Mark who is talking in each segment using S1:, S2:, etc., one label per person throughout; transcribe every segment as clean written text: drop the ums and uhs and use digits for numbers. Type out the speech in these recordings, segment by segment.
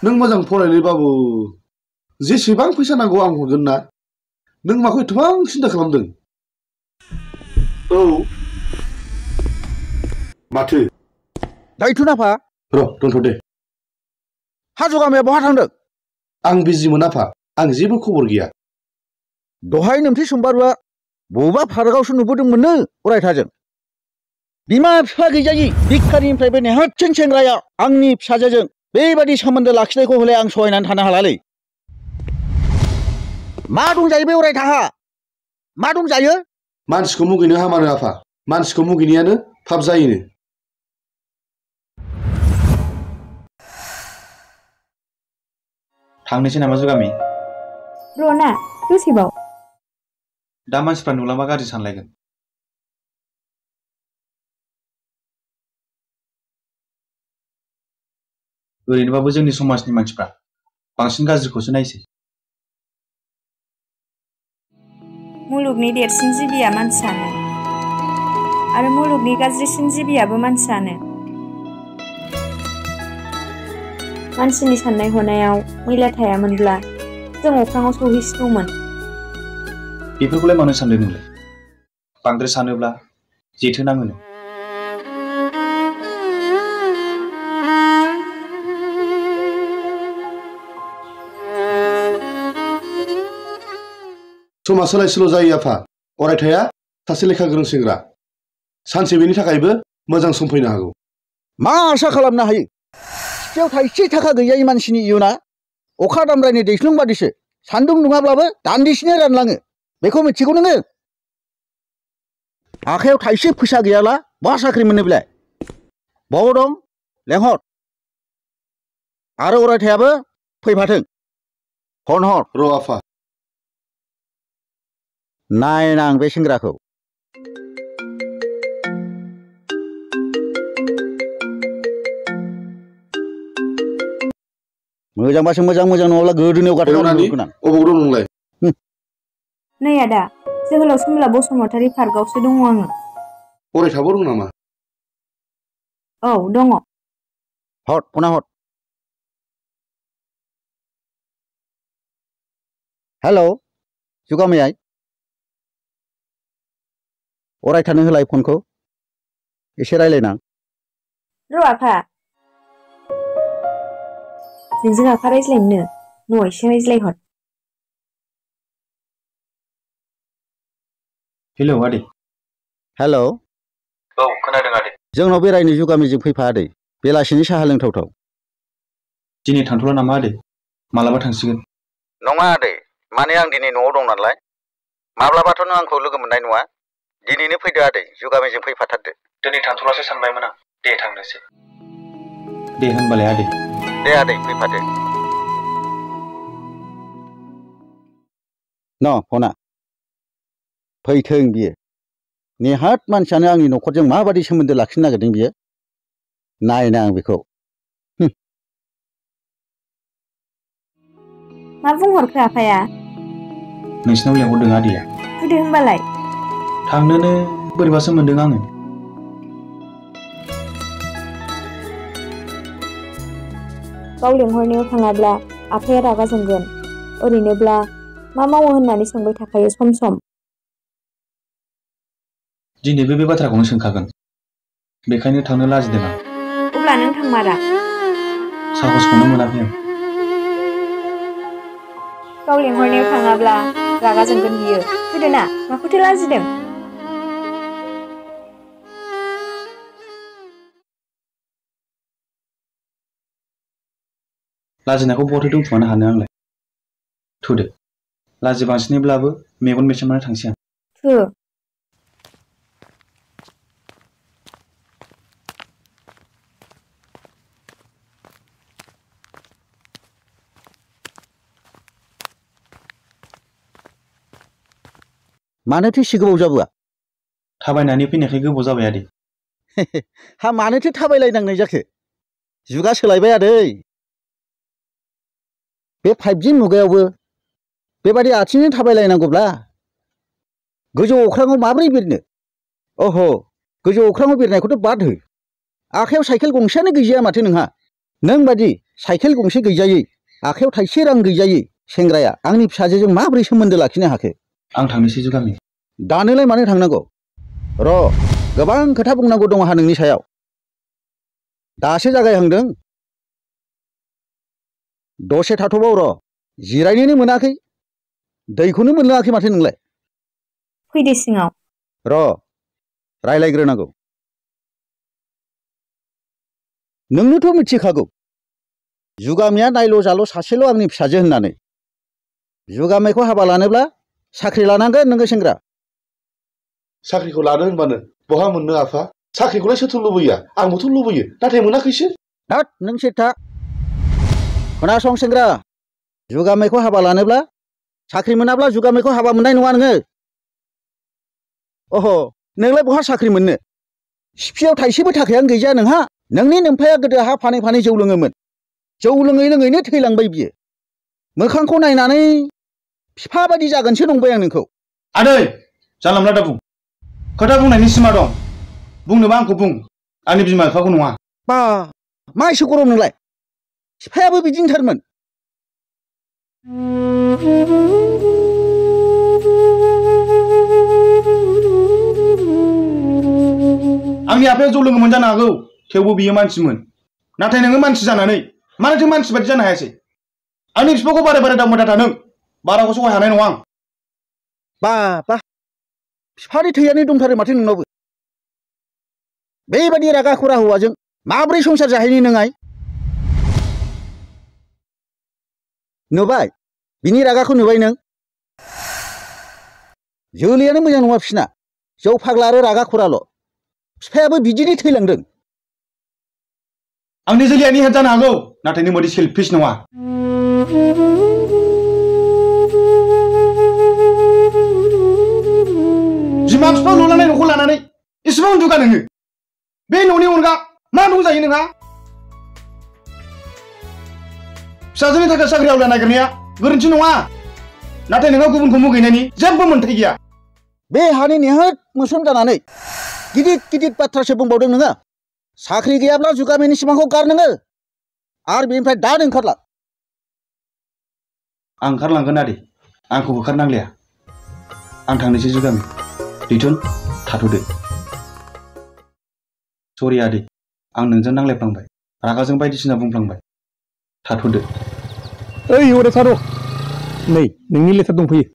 S1: नों मोजां फरायनायबाबो जेसेबां फैसा नांगौ आं हरगोन ना। नों माखौ एथबां सिन्था खालामदों? औ माथो
S2: दायथ' नाफा
S1: र' दोनथ' दे।
S2: हा जगामाया बहा थांदों?
S1: आं बिजिमोन आफा, आं जेबो खबर गैया।
S2: दहाय नोमथि सम्बारुआ बबेबा फारागावसो नुबोदोंमोननो अरायथाजों। बिमा बिफा गैजायि भिखारिनिफ्राय बे नेहाथसिन सेंग्राया आंनि फिसाजोजों बेबादि सोमोन्दो लाखिनायखौ हले आं सहायनानै थानो हालालै। मा दंजायो बे अरायथाहा? मा दंजायो?
S1: मानसिखौ मुगैनो हामानो आफा, मानसिखौ मुगैनायानो पाप जायोनो।
S3: थांनोसै नामा जुगामि?
S4: रना दसेबाव।
S3: दा मानसिफ्रा नुलांबा गाज्रि सानलायगोन। ओरैनोबाबो जोंनि समाजनि मानसिफ्रा बांसिन गाज्रिखौसो नायसै।
S4: मुलुगनि देरसिन जिबिया मानसियानो आरो मुलुगनि गाज्रिसिन जिबियाबो मानसियानो। मानसिनि साननाय हनायाव मैला थायामोनब्ला जों अख्राङाव सौहैसिगौमोन।
S3: बेफोरखौलाय मानो सानदों नोंलाय? बांद्राय सानोब्ला जेथो नाङोनो।
S1: समाज सोलाय सोल' जायो आफा। अरायथाया सासे लेखा गोरों सेंग्रा। सानसे बेनि थाखायबो मोजां सम फैनो हागौ।
S2: मा आसा खालामनो हायो? सिथ्लायाव थाइसे थाखा गैयै मानसिनि इयुना अखा दामब्रानि दैस्लुं बादिसो सान्दुं दुङाब्लाबो दान्दिसेनो रानलाङो। बेखौ मिथिगौ नोङो? आखायाव थाइसे फैसा गैयाला बहा साख्रि मोननो बेलाय? बाव दं लेंहर। आरो अरायथायाबो फैफाथों। फन हर।
S1: र' आफा।
S2: नायनां बे सेंग्राखौ। मोजांबासो मोजां, मोजां नङाब्ला गोदोनायाव गाथारनानै हरगोन आं।
S1: अबाव दं नोंलाय?
S4: नै आदा, जोहोलाव सोमला बसुमतारी पार्कआवसो दङ आङो।
S1: अरायथाबो दं नामा?
S4: औ दङ।
S2: हर फना हर। हेल' जुगामै आइ। अरायथानो होलाय फनखौ। एसे रायलायनां।
S4: र' आफा। नोंजों आफा रायज्लायनो न' एसे रायज्लायहर।
S3: हेलौ आदै।
S2: हेल'।
S3: औ खोनादों आदै।
S2: जोंनाव बेरायनो जुगामिजों फैफा आदै। बेलासिनि साहा लोंथावथाव।
S3: दिनै थांथ'ला नामा आदै? मालाबा थांसिगोन।
S2: नङा आदै, माने आं दिनै न'आव दं नालाय। माब्लाबाथ' नों आंखौ लोगो मोननाय नङा। दिनैनो फैदो आदै, जुगामिजों फैफाथारदो।
S3: दिनै थांथ'लासो सानबायमोन आं। दे थांनोसै। दे होनबालाय आदै।
S2: दे आदै फैफादो। न' फना। फैथों बियो। नेहाथ मानसियानो आंनि न'खरजों माबादि सोमोन्दो लाखिनो नागिरदों बियो। नायना आं बेखौ।
S4: मा बुंहरखो आफाया?
S3: नोंसिनाव लेंहरदों आदैया।
S4: फैदो होनबालाय।
S3: थांनोनो बोरैबासो मोनदों आङो।
S4: गाव लेंहरनायाव थाङाब्ला आफाया रागा जोंगोन। ओरैनोब्ला मा मावो होननानै सोंबाय थाखायो सम सम।
S3: दिनैबो बे बाथ्राखौनो सोंखागोन। बेखायनो थांनो लाजिदों आं।
S4: अब्ला नों थांमारा?
S3: साहसखौनो मोनाखै आं।
S4: गाव लेंहरनायाव थाङाब्ला रागा जोंगोन बियो। फैदो ना, माखौथो लाजिदों?
S3: लाजिनायखौ बहाथो दोनखुमानो हानो आंलाय। थुदो, लाजि बांसिनैब्लाबो मेगन मेसेबनानै थांसै आं।
S4: थु।
S2: मानोथो एसे गोबाव जाबोआ?
S3: थाबायनानै फैनायखाय गोबाव जाबाय आदै।
S2: हा मानोथो थाबायलायनांनाय जाखो? जुगा सोलायबाय आदै। बे 5G मुगायावबो बेबादि आथिंजों थाबायलायनांगौब्ला गोजौ अख्राङाव माबोरै बिरनो? अह' गोजौ अख्राङाव बिरनायखौथ' बाद हो। आखायाव साइकेल गंसेयानो गैजाया माथो नोंहा? नों बादि साइकेल गंसे गैजायै आखायाव थाइसे रां गैजायै सेंग्राया आंनि फिसाजोजों माबोरै सोमोन्दो लाखिनो हाखो?
S3: आं थांनोसै जुगामि।
S2: दानोलाय मानो थांनांगौ? र' गोबां खोथा बुंनांगौ दं आंहा नोंनि सायाव। दासो जागायहांदों। दसे थाथ'बाव र'। जिरायनोनो मोनाखै। दैखौनो मोनलोङाखै माथो नोंलाय?
S4: फैदो सिङाव।
S2: र' रायलायग्रोनांगौ। नोंनोथ' मिथिखागौ जुगामिया नायल' जाल' सासेल' आंनि फिसाजो होननानै। जुगामिखौ हाबा लानोब्ला साख्रि लानांगोन नोङो सेंग्रा।
S1: साख्रिखौ लानो होनबानो बहा मोननो आफा? साख्रिखौलाय सोरथो लुबैया? आंबोथ' लुबैयो, नाथाय मोनाखैसो।
S2: हाट नों सेरथा। खोनासं सेंग्रा, जुगामिखौ हाबा लानोब्ला साख्रि मोनाब्ला जुगामिखौ हाबा मोननाय नङा नोङो। अह नोंलाय बहा साख्रि मोननो? सिफियाव थाइसेबो थाखायानो गैजाया नोंहा। नोंनि नोमफाया गोदो हा फानै फानै जौ लोङोमोन। जौ लोङै लोङैनो थैलांबाय बियो। मोखांखौ नायनानै बिफा बायदि जागोनसो नंबाय आं नोंखौ।
S3: आदै जानला मोनला दा बुं। खोथा बुंनायनि सिमा दं। बुंनोबा आंखौ बुं, आंनि बिमा बिफाखौ नङा।
S2: बा मा एसे गरम नोंलाय? बिफायाबो बिदिनोथारमोन।
S3: आंनि आफाया जौ लोङोमोन जानो हागौ, थेवबो बियो मानसिमोन। नाथाय नोङो मानसि जानानै मानोथो मानसि बादि जानो हायासै? आंनि बिफाखौ बारे बारे दामबाय था नों। बाराखौ सहाय हानाय नङा आं।
S2: बा बिफानि थैयानो दंथारो माथो नोंनावबो। बेबायदि रागा खरा हौवाजों माब्रै संसार जाहैनो नोंहाय? नुबाय बिनि रागाखौ नुबाय नों? जोलैयानो मोजां नङा बिसिना। जौ फाग्ला आरो रागा खराल'। बिफायाबो बिदिनो थैलांदों।
S3: आंनि जोलैया निहाथ जानो हागौ, नाथाय नों बादि सेलफिस नङा। बिमा बिफा लुलांनाय न'खौ लानानै एसेबां दुगा नोङो। बे न'नि अनगा मा दंजायो नोंहा? फिसाजोनि थाखाय साख्रि आवला नागिरनाया गोरोन्थि नङा, नाथाय नोंहा गुबुनखौ मुगैनायनि जेबो मोन्थाय गैया।
S2: बे हानि नेहाथ मोस्रोम जानानै गिदिर गिदिर बाथ्रासो बुंबावदों नोङो। साख्रि गैयाब्ला जुगामिनि सिमांखौ गार नोङो, आरो बेनिफ्राय दानो ओंखारलां।
S3: आं ओंखारलांगोन आदै, आंखौ होखारनांलाया। आं थांनोसै जुगामि। दैथुन थाथ'दो। सरि आदै, आं नोंजों नांलायफ्लांबाय, रागाजों बायदिसिना बुंफ्लांबाय। थाथ'दो।
S5: ओइ अरायथा र', नै नोंनि लेटार दंफैयो।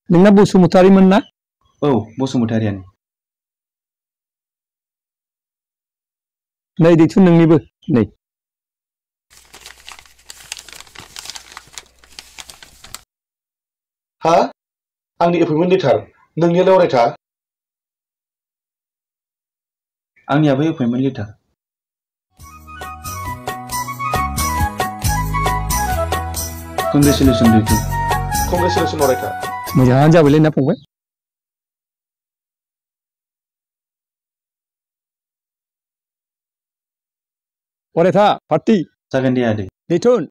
S5: नोंना बसुमतारीमोन ना?
S3: औ बसुमतारीयानो।
S5: नै दैथुन नोंनिबो नै।
S1: हा? आंनि एपइन्टमेन्ट लेटार। नोंनियालाय अरायथा?
S3: आंनियाबो एपइन्टमेन्ट लेटार। कंग्रेचुलेसन दैथुन।
S1: कंग्रेचुलेसन अरायथा।
S5: मोजाङानो जाबायलै ना फंबाय। अरायथा पार्टि।
S3: जागोन दे आदै।
S5: दैथुन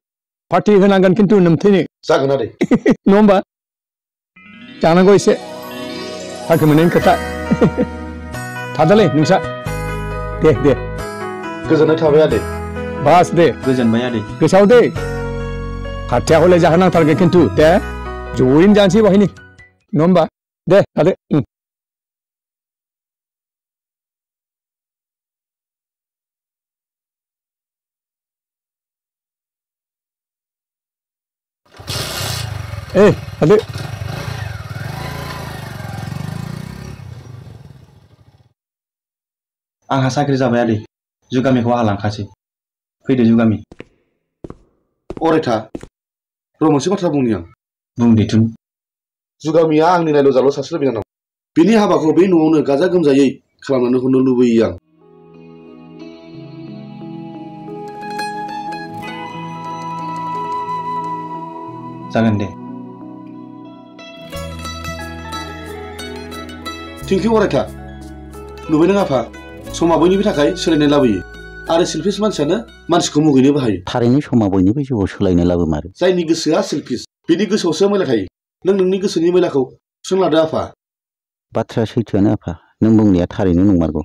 S5: पार्टि होनांगोन खिन्थु नोमथैनो।
S1: जागोन आदै।
S5: नङा होमबा? जानांगौ एसे। साख्रि मोननायनि खोथा। थादोलै नोंसा। दे।
S1: गोजोननाय थाबाय आदै।
S5: बास दे।
S3: गोजोनबाय आदै।
S5: गोसोआव दे। पार्टिया हले जाहोनांथारगोन खिन्थु दे। जयैनो जानोसै बाहायनो। नङा होमबा? दे थादो। थादो।
S3: आंहा साख्रि जाबाय आदै। जुगामिखौ आंहा लांखासै। फैदो जुगामि।
S1: अरायथा र' मोनसे बाथ्रा बुंनि आं।
S3: बुं दैथुन।
S1: जुगामिया आंनि नायल' जाल' सासेल' बिनानाव। बिनि हाबाखौ बे न'आवनो गाजा गोमजायै खालामनानै हरनो लुबैयो आं।
S3: जागोन दे।
S1: थेंकिउ अरायथा। नुबाय नों आफा, समा बयनिबो थाखाय सोलायनाय लाबोयो, आरो सेलफिस मानसियानो मानसिखौ मुगैनोबो हायो।
S2: थारैनो समा बयनिबो जिउआव सोलायनाय लाबोमारो।
S1: जायनि गोसोआ सेलफिस, बिनि गोसोआवसो मैला थायो। नों नोंनि गोसोनि मैलाखौ सुस्रांलादो आफा।
S2: बाथ्राया सैथोआनो आफा, नों बुंनाया थारैनो नंमारगौ।